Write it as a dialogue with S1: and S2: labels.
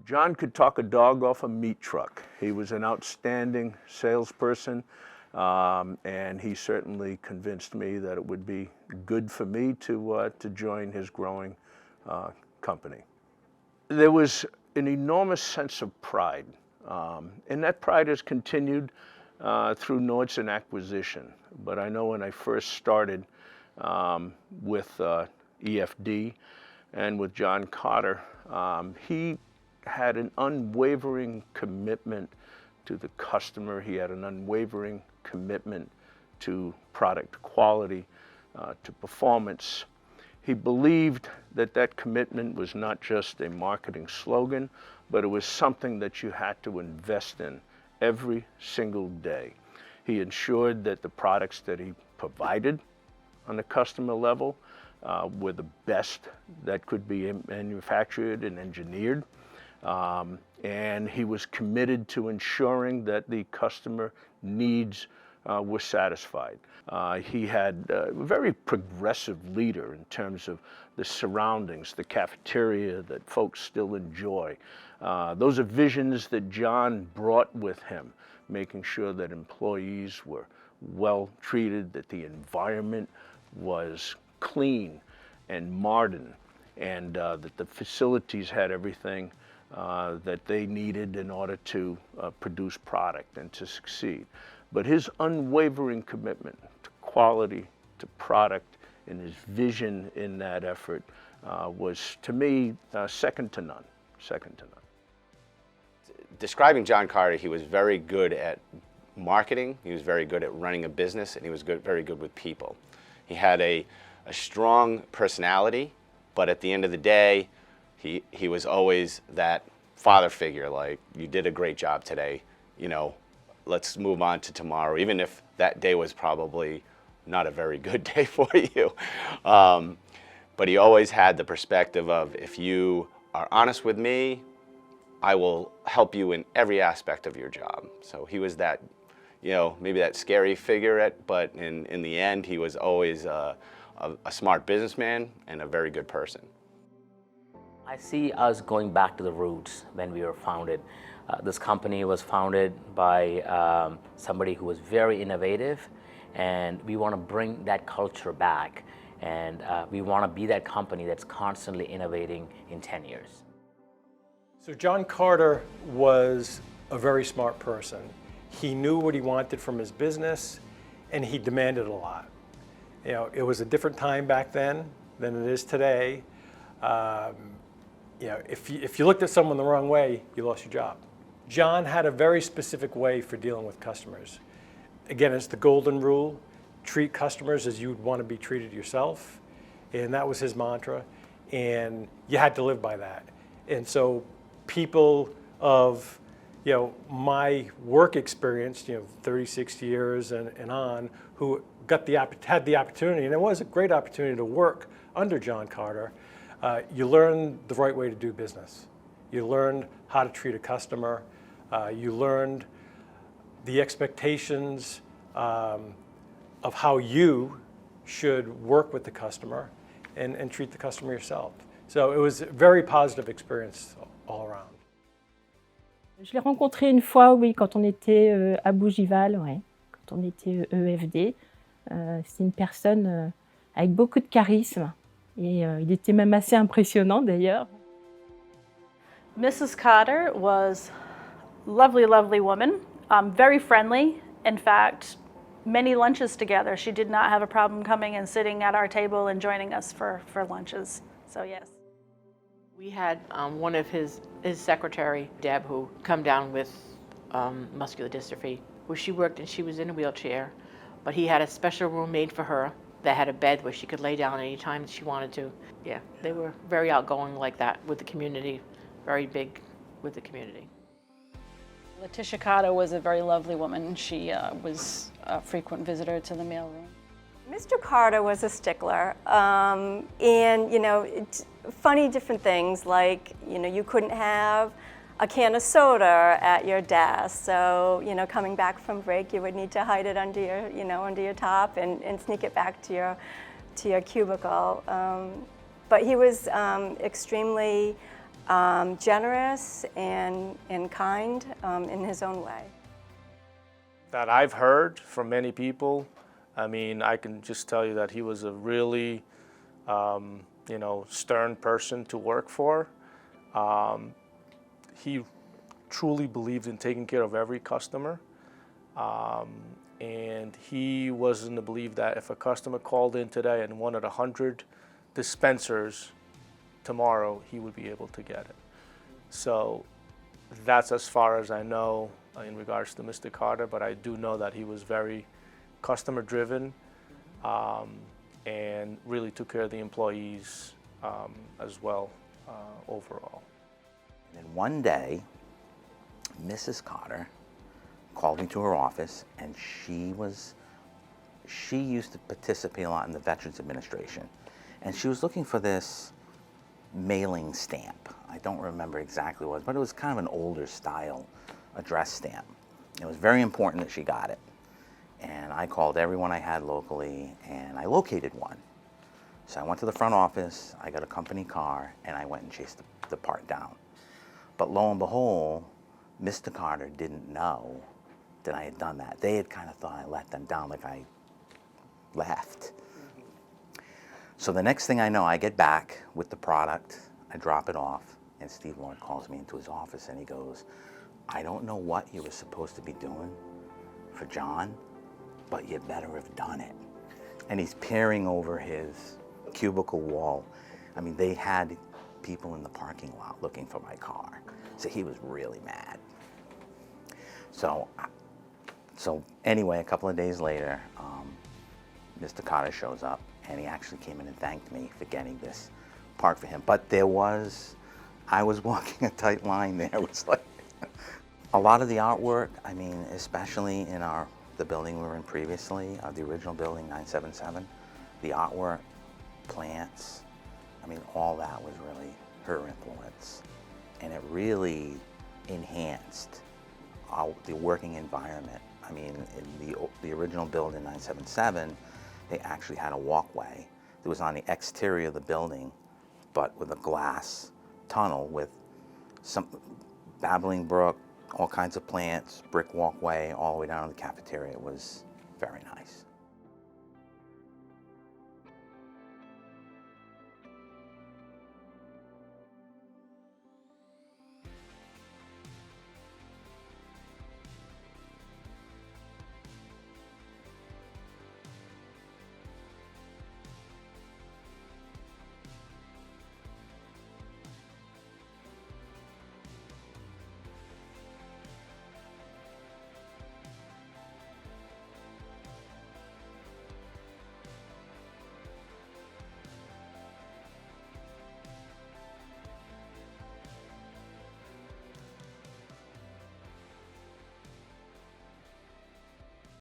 S1: John could talk a dog off a meat truck. He was an outstanding salesperson, and he certainly convinced me that it would be good for me to join his growing company. There was an enormous sense of pride, and that pride has continued through Nordson acquisition. But I know when I first started with EFD and with John Carter, he had an unwavering commitment to the customer. He had an unwavering commitment to product quality, to performance. He believed that that commitment was not just a marketing slogan, but it was something that you had to invest in every single day. He ensured that the products that he provided on the customer level were the best that could be manufactured and engineered. And he was committed to ensuring that the customer needs were satisfied. He had a very progressive leader in terms of the surroundings, the cafeteria that folks still enjoy. Those are visions that John brought with him, making sure that employees were well treated, that the environment was clean and modern, and that the facilities had everything that they needed in order to produce product and to succeed. But his unwavering commitment to quality, to product, and his vision in that effort was, to me, second to none, second to none.
S2: Describing John Carter, he was very good at marketing, he was very good at running a business, and he was very good with people. He had a strong personality, but at the end of the day, he was always that father figure, like, you did a great job today, you know, let's move on to tomorrow, even if that day was probably not a very good day for you. But he always had the perspective of, if you are honest with me, I will help you in every aspect of your job. So he was that, you know, maybe that scary figure, but in the end, he was always a smart businessman and a very good person.
S3: I see us going back to the roots when we were founded. This company was founded by somebody who was very innovative, and we want to bring that culture back, and we want to be that company that's constantly innovating in 10 years.
S4: So John Carter was a very smart person. He knew what he wanted from his business, and he demanded a lot. You know, it was a different time back then than it is today. You know, if you looked at someone the wrong way, you lost your job. John had a very specific way for dealing with customers. Again, it's the golden rule: treat customers as you would want to be treated yourself, and that was his mantra. And you had to live by that. And so, people of, you know, my work experience, you know, 36 years and on, who had the opportunity, and it was a great opportunity to work under John Carter. You learn the right way to do business. You learned how to treat a customer. You learned the expectations of how you should work with the customer and treat the customer yourself. So it was a very positive experience all around.
S5: Je l'ai rencontré une fois, oui, quand on était à Bougival, ouais, quand on était EFD. C'est une personne avec beaucoup de charisme. Et il était même assez impressionnant d'ailleurs.
S6: Mrs. Carter was a lovely, lovely woman, very friendly. In fact, many lunches together. She did not have a problem coming and sitting at our table and joining us for lunches, so yes.
S7: We had one of his secretary, Deb, who come down with muscular dystrophy, where she worked and she was in a wheelchair, but he had a special room made for her that had a bed where she could lay down any time that she wanted to. Yeah, they were very outgoing like that with the community, very big with the community.
S8: Letitia Carter was a very lovely woman. She was a frequent visitor to the mailroom.
S9: Mr. Carter was a stickler, and you know, funny different things like, you know, you couldn't have a can of soda at your desk, so, you know, coming back from break, you would need to hide it under your, you know, under your top and sneak it back to your cubicle. But he was extremely generous and kind in his own way.
S10: That I've heard from many people, I mean, I can just tell you that he was a really, stern person to work for. He truly believed in taking care of every customer. And he was in the belief that if a customer called in today and wanted 100 dispensers tomorrow, he would be able to get it. So that's as far as I know in regards to Mr. Carter, but I do know that he was very customer driven and really took care of the employees as well overall.
S11: And then one day, Mrs. Carter called me to her office, and she used to participate a lot in the Veterans Administration, and she was looking for this mailing stamp. I don't remember exactly what it was, but it was kind of an older style address stamp. It was very important that she got it. And I called everyone I had locally, and I located one. So I went to the front office, I got a company car, and I went and chased the part down. But lo and behold, Mr. Carter didn't know that I had done that. They had kind of thought I let them down, like I left. So the next thing I know, I get back with the product, I drop it off, and Steve Lord calls me into his office and he goes, I don't know what you were supposed to be doing for John, but you better have done it. And he's peering over his cubicle wall. I mean, they had people in the parking lot looking for my car. So he was really mad. So anyway, a couple of days later, Mr. Carter shows up, and he actually came in and thanked me for getting this part for him. But I was walking a tight line there. It was like a lot of the artwork, I mean, especially in the building we were in previously, the original building, 977, the artwork, plants, I mean, all that was really her influence. And it really enhanced the working environment. I mean, in the original building, 977, they actually had a walkway that was on the exterior of the building, but with a glass tunnel with some babbling brook, all kinds of plants, brick walkway, all the way down to the cafeteria. It was very nice.